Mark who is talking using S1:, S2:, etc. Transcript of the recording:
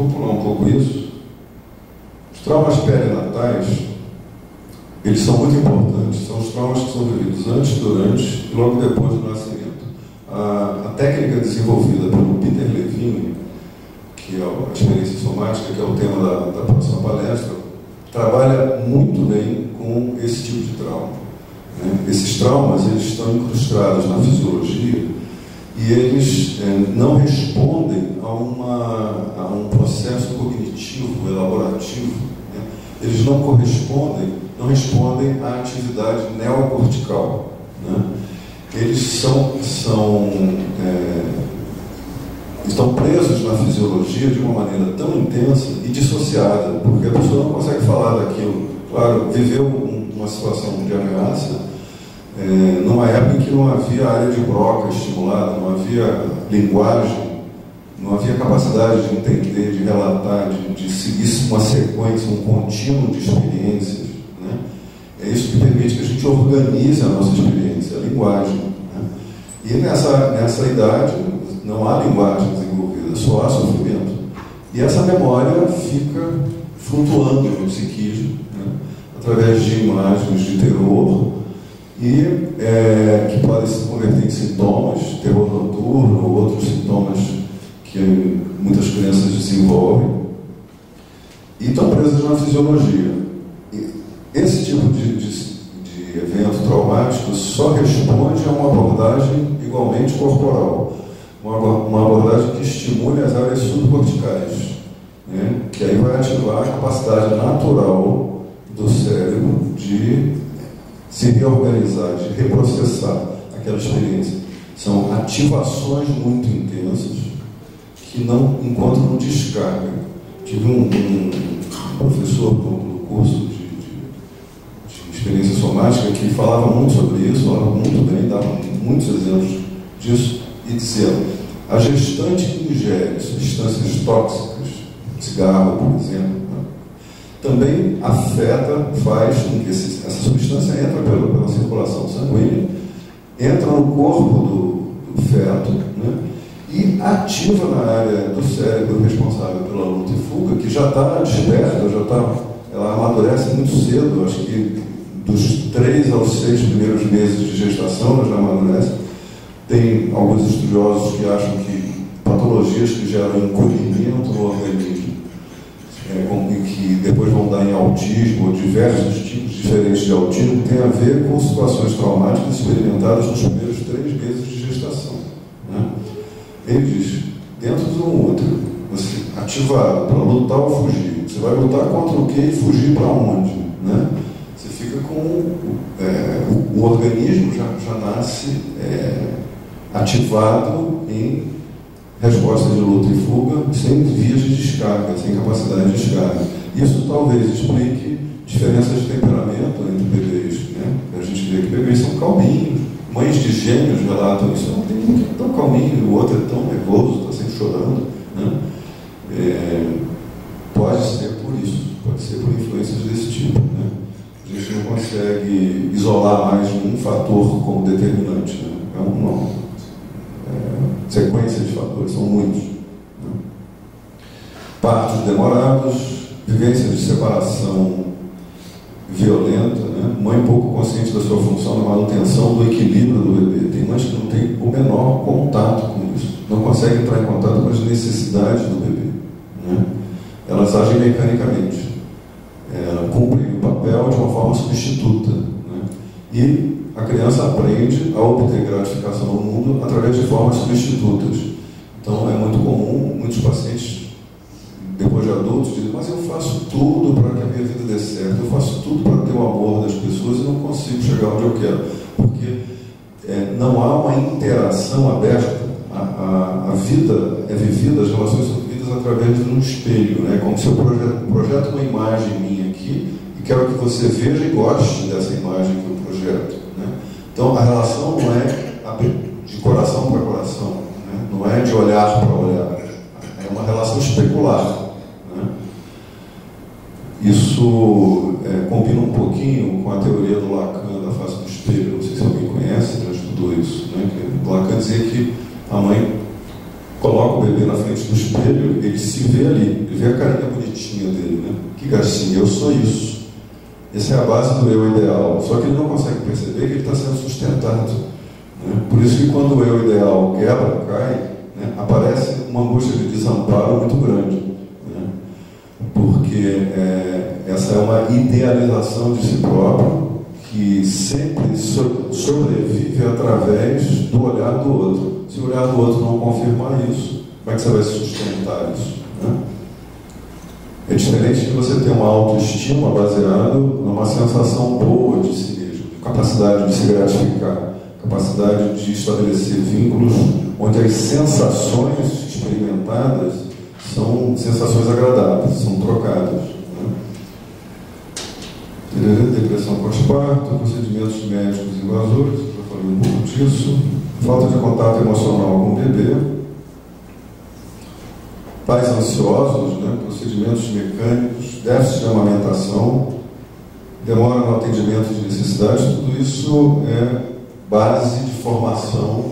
S1: vou pular um pouco isso. Os traumas perinatais, eles são muito importantes. São os traumas que são vividos antes, durante e logo depois do nascimento. A técnica desenvolvida pelo Peter Levine, que é a experiência somática, que é o tema da próxima palestra, trabalha muito bem com esse tipo de trauma. Esses traumas, eles estão incrustados na fisiologia e eles não respondem a um processo cognitivo, elaborativo. Eles não respondem à atividade neocortical. Eles estão presos na fisiologia de uma maneira tão intensa e dissociada, porque a pessoa não consegue falar daquilo. Claro, viveu uma situação de ameaça numa época em que não havia área de Broca estimulada, não havia linguagem, não havia capacidade de entender, de relatar, de seguir uma sequência, um contínuo de experiências. É isso que permite que a gente organize a nossa experiência, a linguagem. E nessa idade não há linguagem desenvolvida, só há sofrimento. E essa memória fica flutuando no psiquismo, através de imagens de terror, e que podem se converter em sintomas, terror noturno ou outros sintomas que muitas crianças desenvolvem, e estão presas na fisiologia. Esse tipo de evento traumático só responde a uma abordagem igualmente corporal, uma abordagem que estimule as áreas subcorticais, que aí vai ativar a capacidade natural do cérebro de se reorganizar, de reprocessar aquela experiência. São ativações muito intensas que não encontram descarga. Tive um professor do curso de experiência somática que falava muito sobre isso, falava muito bem, dava muitos exemplos disso, e dizia: a gestante que ingere substâncias tóxicas, cigarro, por exemplo, também afeta, faz com que essa substância entre pela circulação sanguínea, entra no corpo do feto, e ativa na área do cérebro responsável pela luta e fuga, que já está desperta, ela amadurece muito cedo, acho que dos 3 aos 6 primeiros meses de gestação ela já amadurece. Tem alguns estudiosos que acham que patologias que geram encolhimento no organismo, que depois vão dar em autismo ou diversos tipos diferentes de autismo, tem a ver com situações traumáticas experimentadas nos primeiros 3 meses de gestação. Ele diz: dentro do útero, você ativado para lutar ou fugir, você vai lutar contra o quê e fugir para onde? Você fica com o organismo já nasce ativado em resposta de luta e fuga, sem vias de descarga, sem capacidade de descarga. Isso talvez explique diferenças de temperamento entre bebês. A gente vê que bebês são calminhos, mães de gêmeos relatam isso: tem um que é tão calminho, o outro é tão nervoso, está sempre chorando. Pode ser por isso, pode ser por influências desse tipo. A gente não consegue isolar mais um fator como determinante. É uma sequência de fatores, são muitos. Partos demorados, vivência de separação violenta, mãe pouco consciente da sua função na manutenção do equilíbrio do bebê. Tem mães que não têm o menor contato com isso, não conseguem entrar em contato com as necessidades do bebê. Elas agem mecanicamente, cumprem o papel de uma forma substituta. E a criança aprende a obter gratificação no mundo através de formas substitutas. Então é muito comum, muitos pacientes, depois de adultos, dizem: mas eu faço tudo para que a minha vida dê certo, eu faço tudo para ter o amor das pessoas e não consigo chegar onde eu quero. Porque não há uma interação aberta. A vida é vivida, as relações são vividas através de um espelho. Como se eu projeto uma imagem minha aqui e quero que você veja e goste dessa imagem que eu projeto. Então a relação não é de coração para coração, não é de olhar para olhar, é uma relação especular. Isso combina um pouquinho com a teoria do Lacan da face do espelho. Não sei se alguém conhece, já estudou isso. Lacan dizia que a mãe coloca o bebê na frente do espelho, ele se vê ali, ele vê a carinha bonitinha dele, né? Que gracinha, eu sou isso. Essa é a base do eu ideal. Só que ele não consegue perceber que ele está sendo sustentado, né? Por isso que quando o eu ideal quebra, cai, né, aparece uma angústia de desamparo muito grande, né? Porque essa é uma idealização de si próprio que sempre sobrevive através do olhar do outro. Se o olhar do outro não confirmar isso, como é que você vai sustentar isso, né? É diferente de você ter uma autoestima baseada numa sensação boa de si mesmo, capacidade de se gratificar, capacidade de estabelecer vínculos onde as sensações experimentadas são sensações agradáveis, são trocadas, né? Depressão pós-parto, procedimentos médicos invasores, eu falei um pouco disso, falta de contato emocional com o bebê, pais ansiosos, né? Procedimentos mecânicos, déficit de amamentação, demora no atendimento de necessidades, tudo isso é base de formação